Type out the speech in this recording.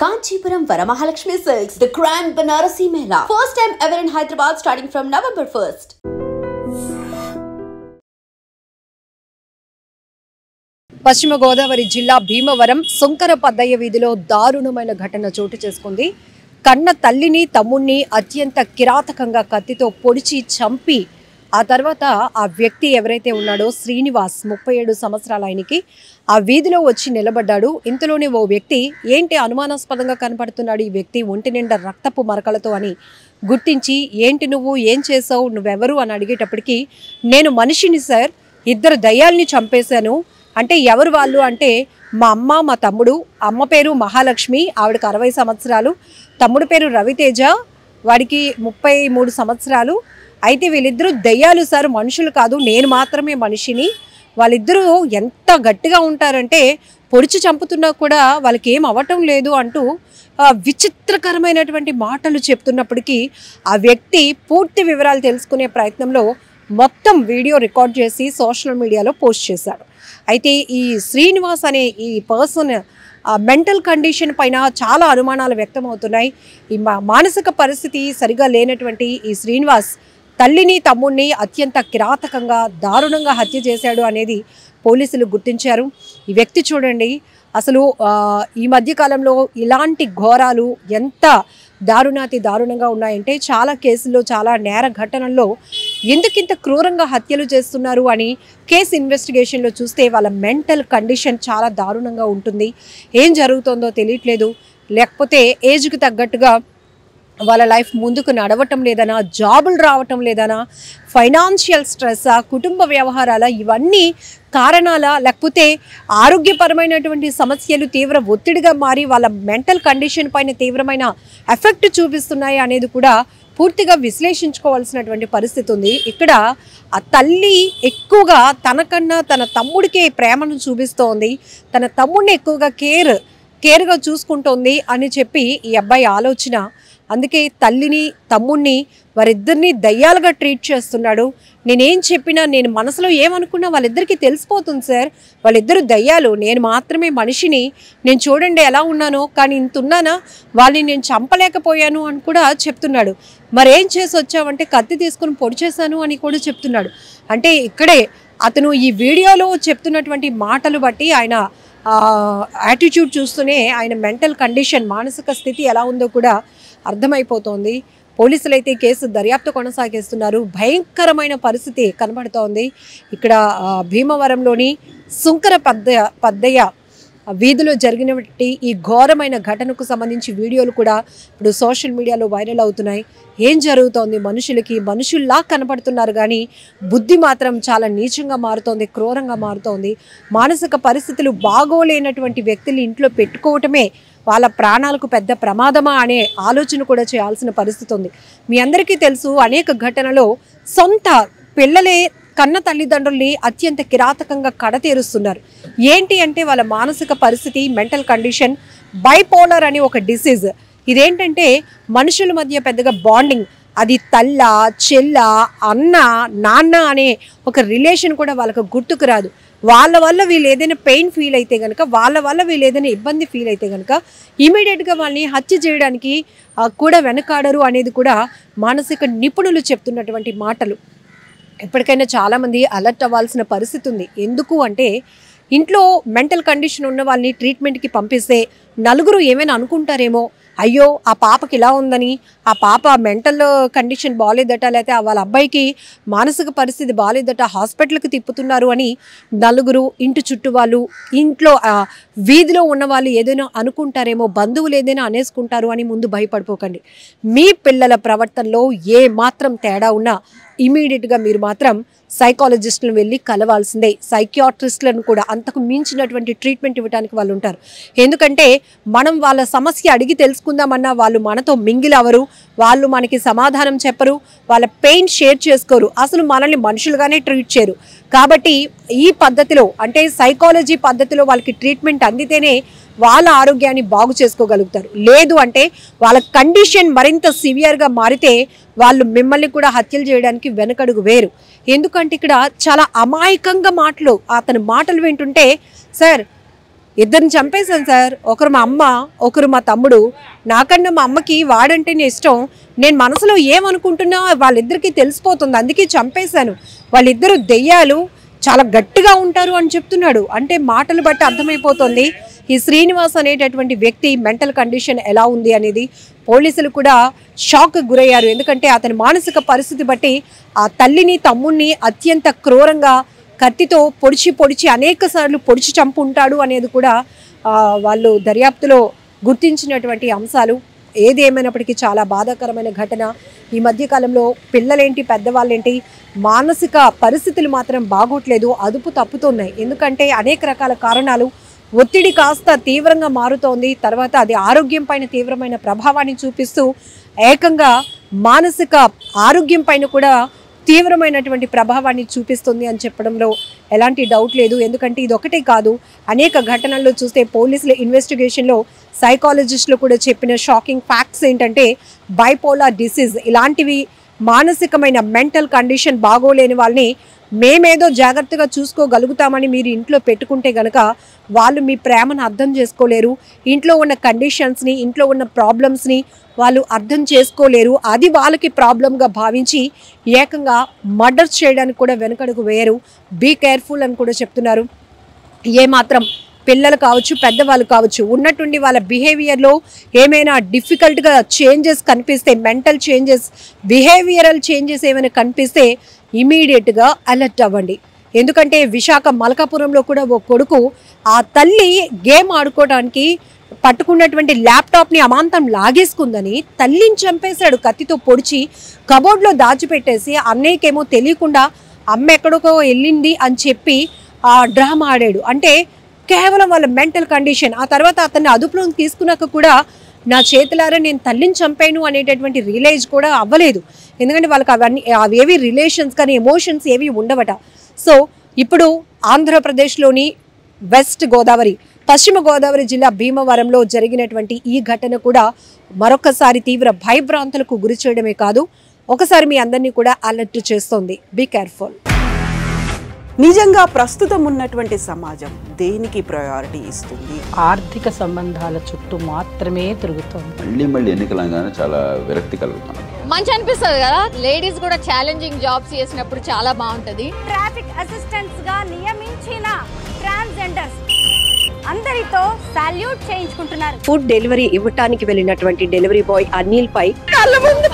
Kanchipuram Varamahalakshmi Silks, the Grand Banarasi Mela. First time ever in Hyderabad starting from November 1st. పశ్చిమ గోదావరి జిల్లా భీమవరం సుంకర పద్దయ్య వీధిలో దారుణమైన ఘటన చోటు చేసుకుంది. కన్న తల్లిని తమ్ముణ్ణి అత్యంత కిరాతకంగా కత్తితో పొడిచి చంపి ఆ తర్వాత ఆ వ్యక్తి ఎవరైతే ఉన్నాడో శ్రీనివాస్ 37 సంవత్సరాల ఆయనకి ఆ వీధిలో వచ్చి నిలబడ్డాడు. ఇంతలోనే ఓ వ్యక్తి ఏంటి అనుమానాస్పదంగా కనపడుతున్నాడు ఈ వ్యక్తి ఒంటి నిండా రక్తపు మరకలతో అని గుర్తించి ఏంటి నువ్వు ఏం చేసావు నువ్వెవరు అని అడిగేటప్పటికి నేను మనిషిని సార్, 2 దయ్యాల్ని చంపేశాను. అంటే ఎవరు వాళ్ళు అంటే మా అమ్మ మా తమ్ముడు. అమ్మ పేరు మహాలక్ష్మి, ఆవిడకి 60 సంవత్సరాలు. తమ్ముడు పేరు రవితేజ, వాడికి 33 సంవత్సరాలు. అయితే వీళ్ళిద్దరూ దయ్యాలు సార్, మనుషులు కాదు, నేను మాత్రమే మనిషిని. వాళ్ళిద్దరూ ఎంత గట్టిగా ఉంటారంటే పొడిచి చంపుతున్నా కూడా వాళ్ళకి ఏం అవ్వటం లేదు అంటూ విచిత్రకరమైనటువంటి మాటలు చెప్తున్నప్పటికీ ఆ వ్యక్తి పూర్తి వివరాలు తెలుసుకునే ప్రయత్నంలో మొత్తం వీడియో రికార్డ్ చేసి సోషల్ మీడియాలో పోస్ట్ చేశాడు. అయితే ఈ శ్రీనివాస్ అనే ఈ పర్సన్ మెంటల్ కండిషన్ పైన చాలా అనుమానాలు వ్యక్తమవుతున్నాయి. ఈ మానసిక పరిస్థితి సరిగా లేనటువంటి ఈ శ్రీనివాస్ తల్లిని తమ్ముడిని అత్యంత కిరాతకంగా దారుణంగా హత్య చేశాడు అనేది పోలీసులు గుర్తించారు. ఈ వ్యక్తి చూడండి, అసలు ఈ మధ్యకాలంలో ఇలాంటి ఘోరాలు ఎంత దారుణంగా ఉన్నాయంటే చాలా కేసుల్లో చాలా నేర ఘటనల్లో ఎందుకింత క్రూరంగా హత్యలు చేస్తున్నారు అని కేసు ఇన్వెస్టిగేషన్లో చూస్తే వాళ్ళ మెంటల్ కండిషన్ చాలా దారుణంగా ఉంటుంది. ఏం జరుగుతుందో తెలియట్లేదు, లేకపోతే ఏజ్కి తగ్గట్టుగా వాళ్ళ లైఫ్ ముందుకు నడవటం లేదనా, జాబులు రావటం లేదనా, ఫైనాన్షియల్ స్ట్రెస్, కుటుంబ వ్యవహారాల ఇవన్నీ కారణాల, లేకపోతే ఆరోగ్యపరమైనటువంటి సమస్యలు తీవ్ర ఒత్తిడిగా మారి వాళ్ళ మెంటల్ కండిషన్ పైన తీవ్రమైన ఎఫెక్ట్ చూపిస్తున్నాయి అనేది కూడా పూర్తిగా విశ్లేషించుకోవాల్సినటువంటి పరిస్థితి ఉంది. ఇక్కడ ఆ తల్లి ఎక్కువగా తనకన్నా తన తమ్ముడికే ప్రేమను చూపిస్తోంది, తన తమ్ముడిని ఎక్కువగా కేర్గా చూసుకుంటోంది అని చెప్పి ఈ అబ్బాయి ఆలోచన. అందుకే తల్లిని తమ్ముడిని వారిద్దరిని దయ్యాలుగా ట్రీట్ చేస్తున్నాడు. నేనేం చెప్పినా, నేను మనసులో ఏమనుకున్నా వాళ్ళిద్దరికీ తెలిసిపోతుంది సార్, వాళ్ళిద్దరు దయ్యాలు, నేను మాత్రమే మనిషిని, నేను చూడండి ఎలా ఉన్నానో, కానీ ఇంత ఉన్నానా, వాళ్ళని నేను చంపలేకపోయాను అని కూడా చెప్తున్నాడు. మరేం చేసి వచ్చావంటే కత్తి తీసుకుని పొడి చేశాను అని కూడా చెప్తున్నాడు. అంటే ఇక్కడే అతను ఈ వీడియోలో చెప్తున్నటువంటి మాటలు బట్టి ఆయన యాటిట్యూడ్ చూస్తూనే ఆయన మెంటల్ కండిషన్ మానసిక స్థితి ఎలా ఉందో కూడా అర్థమైపోతోంది. పోలీసులు అయితే కేసు దర్యాప్తు కొనసాగిస్తున్నారు. భయంకరమైన పరిస్థితి కనబడుతోంది. ఇక్కడ భీమవరంలోని సుంకర పద్దయ్య వీధిలో జరిగినటువంటి ఈ ఘోరమైన ఘటనకు సంబంధించి వీడియోలు కూడా ఇప్పుడు సోషల్ మీడియాలో వైరల్ అవుతున్నాయి. ఏం జరుగుతోంది, మనుషుల్లా కనపడుతున్నారు కానీ బుద్ధి మాత్రం చాలా నీచంగా మారుతోంది, క్రూరంగా మారుతోంది. మానసిక పరిస్థితులు బాగోలేనటువంటి వ్యక్తులు ఇంట్లో పెట్టుకోవటమే వాళ్ళ ప్రాణాలకు పెద్ద ప్రమాదమా అనే ఆలోచన కూడా చేయాల్సిన పరిస్థితి ఉంది. మీ అందరికీ తెలుసు, అనేక ఘటనలో సొంత పిల్లలే కన్న తల్లిదండ్రుల్ని అత్యంత కిరాతకంగా కడతేరుస్తున్నారు. ఏంటి అంటే వాళ్ళ మానసిక పరిస్థితి, మెంటల్ కండిషన్, బైపోలర్ అని ఒక డిసీజ్. ఇదేంటంటే మనుషుల మధ్య పెద్దగా బాండింగ్, అది తల్ల చెల్ల అన్న నాన్న అనే ఒక రిలేషన్ కూడా వాళ్ళకు గుర్తుకు రాదు. వాళ్ళ వల్ల వీళ్ళు ఏదైనా పెయిన్ ఫీల్ అయితే కనుక, వాళ్ళ వల్ల వీళ్ళు ఏదైనా ఇబ్బంది ఫీల్ అయితే కనుక ఇమీడియట్గా వాళ్ళని హత్య చేయడానికి కూడా వెనకాడరు అనేది కూడా మానసిక నిపుణులు చెప్తున్నటువంటి మాటలు. ఎప్పటికైనా చాలామంది అలర్ట్ అవ్వాల్సిన పరిస్థితి ఉంది. ఎందుకు అంటే ఇంట్లో మెంటల్ కండిషన్ ఉన్న వాళ్ళని ట్రీట్మెంట్కి పంపిస్తే నలుగురు ఏమైనా అనుకుంటారేమో, అయ్యో ఆ పాపకి ఇలా ఉందని, ఆ పాప మెంటల్ కండిషన్ బాగాలేదట, లేకపోతే వాళ్ళ అబ్బాయికి మానసిక పరిస్థితి బాగాలేదట, హాస్పిటల్కి తిప్పుతున్నారు అని నలుగురు, ఇంటి చుట్టూ వాళ్ళు, ఇంట్లో వీధిలో ఉన్న వాళ్ళు ఏదైనా అనుకుంటారేమో, బంధువులు ఏదైనా అనేసుకుంటారు అని ముందు భయపడిపోకండి. మీ పిల్లల ప్రవర్తనలో ఏ మాత్రం తేడా ఉన్నా ఇమీడియట్గా మీరు మాత్రం సైకాలజిస్టులను వెళ్ళి కలవాల్సిందే. సైకియాట్రిస్టులను కూడా అంతకు మించినటువంటి ట్రీట్మెంట్ ఇవ్వడానికి వాళ్ళు ఉంటారు. ఎందుకంటే మనం వాళ్ళ సమస్య అడిగి తెలుసుకుందామన్నా వాళ్ళు మనతో మింగిల్ అవ్వరు, వాళ్ళు మనకి సమాధానం చెప్పరు, వాళ్ళ పెయిన్ షేర్ చేసుకోరు, అసలు మనల్ని మనుషులుగానే ట్రీట్ చేయరు. కాబట్టి ఈ పద్ధతిలో అంటే సైకాలజీ పద్ధతిలో వాళ్ళకి ట్రీట్మెంట్ అందితేనే వాళ్ళ ఆరోగ్యాన్ని బాగు చేసుకోగలుగుతారు. లేదు అంటే వాళ్ళ కండిషన్ మరింత సివియర్గా మారితే వాళ్ళు మిమ్మల్ని కూడా హత్యలు చేయడానికి వెనకడుగు వేరు. ఎందుకంటే ఇక్కడ చాలా అమాయకంగా అతని మాటలు వింటుంటే, సార్ ఇద్దరిని చంపేశాను సార్. ఒకరు మా అమ్మ, ఒకరు మా తమ్ముడు. నాకన్నా మా అమ్మకి వాడంటేనే ఇష్టం. నేను మనసులో ఏమనుకుంటున్నా వాళ్ళిద్దరికీ తెలిసిపోతుంది, అందుకే చంపేశాను. వాళ్ళిద్దరు దెయ్యాలు, చాలా గట్టిగా ఉంటారు అని చెప్తున్నాడు. అంటే మాటలు బట్టి అర్థమైపోతుంది ఈ శ్రీనివాస్ అనేటటువంటి వ్యక్తి మెంటల్ కండిషన్ ఎలా ఉంది అనేది. పోలీసులు కూడా షాక్ గురయ్యారు. ఎందుకంటే అతని మానసిక పరిస్థితి బట్టి ఆ తల్లిని తమ్ముడిని అత్యంత క్రూరంగా కత్తితో పొడిచి అనేక సార్లు పొడిచి చంపుంటాడు అనేది కూడా వాళ్ళు దర్యాప్తులో గుర్తించినటువంటి అంశాలు. ఏది ఏమైనప్పటికీ చాలా బాధాకరమైన ఘటన. ఈ మధ్యకాలంలో పిల్లలేంటి పెద్దవాళ్ళేంటి మానసిక పరిస్థితులు మాత్రం బాగోట్లేదు, అదుపు తప్పుతున్నాయి. ఎందుకంటే అనేక రకాల కారణాలు. ఒత్తిడి కాస్త తీవ్రంగా మారుతోంది, తర్వాత అది ఆరోగ్యం పైన తీవ్రమైన ప్రభావాన్ని చూపిస్తూ ఏకంగా మానసిక ఆరోగ్యం పైన కూడా తీవ్రమైనటువంటి ప్రభావాన్ని చూపిస్తుంది అని చెప్పడంలో ఎలాంటి డౌట్ లేదు. ఎందుకంటే ఇది ఒకటే కాదు, అనేక ఘటనల్లో చూస్తే పోలీసుల ఇన్వెస్టిగేషన్లో సైకాలజిస్టులు కూడా చెప్పిన షాకింగ్ ఫ్యాక్ట్స్ ఏంటంటే బైపోలార్ డిసీజ్ ఇలాంటివి మానసికమైన మెంటల్ కండిషన్ బాగోలేని వాళ్ళని మేమేదో జాగ్రత్తగా చూసుకోగలుగుతామని మీరు ఇంట్లో పెట్టుకుంటే గనక వాళ్ళు మీ ప్రేమను అర్థం చేసుకోలేరు. ఇంట్లో ఉన్న కండిషన్స్ని, ఇంట్లో ఉన్న ప్రాబ్లమ్స్ని వాళ్ళు అర్థం చేసుకోలేరు. అది వాళ్ళకి ప్రాబ్లంగా భావించి ఏకంగా మర్డర్స్ చేయడానికి కూడా వెనకడుగు వేయరు. బీ కేర్ఫుల్ అని కూడా చెప్తున్నారు. ఏమాత్రం పిల్లలు కావచ్చు, పెద్దవాళ్ళు కావచ్చు, ఉన్నట్టుండి వాళ్ళ బిహేవియర్లో ఏమైనా డిఫికల్ట్గా చేంజెస్ కనిపిస్తే, మెంటల్ చేంజెస్, బిహేవియరల్ చేంజెస్ ఏమైనా కనిపిస్తే ఇమీడియట్గా అలర్ట్ అవ్వండి. ఎందుకంటే విశాఖ మల్కాపురంలో కూడా ఓ కొడుకు ఆ తల్లి గేమ్ ఆడుకోవడానికి పట్టుకున్నటువంటి ల్యాప్టాప్ని అమాంతం లాగేసుకుందని తల్లిని చంపేశాడు కత్తితో పొడిచి, కబోర్డ్లో దాచిపెట్టేసి అన్నయ్యకేమో తెలియకుండా అమ్మ ఎక్కడికో వెళ్ళింది అని చెప్పి ఆ డ్రామా ఆడాడు. అంటే కేవలం వాళ్ళ మెంటల్ కండిషన్. ఆ తర్వాత అతన్ని అదుపులోకి తీసుకున్నాక కూడా నా చేతులారా నేను తల్లిని చంపాను అనేటటువంటి రియలైజ్ కూడా అవ్వలేదు. ఎందుకంటే వాళ్ళకి అవేవి రిలేషన్స్ కానీ ఎమోషన్స్ ఏవి ఉండవట. సో ఇప్పుడు ఆంధ్రప్రదేశ్లోని వెస్ట్ గోదావరి, పశ్చిమ గోదావరి జిల్లా భీమవరంలో జరిగినటువంటి ఈ ఘటన కూడా మరొకసారి తీవ్ర భయభ్రాంతులకు గురి చేయడమే కాదు, ఒకసారి మీ అందరినీ కూడా అలర్ట్ చేస్తోంది. Be careful. నిజంగా ప్రస్తుతం ఉన్నటువంటి సమాజం దేనికి ప్రయారిటీ ఇస్తుంది? ఆర్థిక సంబంధాల చుట్టూ మాత్రమే తిరుగుతుంది. మళ్ళీ ఎన్నికలంగానే చాలా విరక్తి కలుగుతుంది. మంచి అనిపిస్తుంది కదా, లేడీస్ కూడా ఛాలెంజింగ్ జాబ్స్ చేసినప్పుడు చాలా బాగుంటది. ట్రాఫిక్ అసిస్టెంట్స్ గా నియమించిన ట్రాన్స్జెండర్స్ అందరితో సాల్యూట్ చేయించుకుంటున్నారు. ఫుడ్ డెలివరీ ఇవ్వటానికి వెళ్ళినటువంటి డెలివరీ బాయ్ అనిల్ పై కళ్ళ ముందు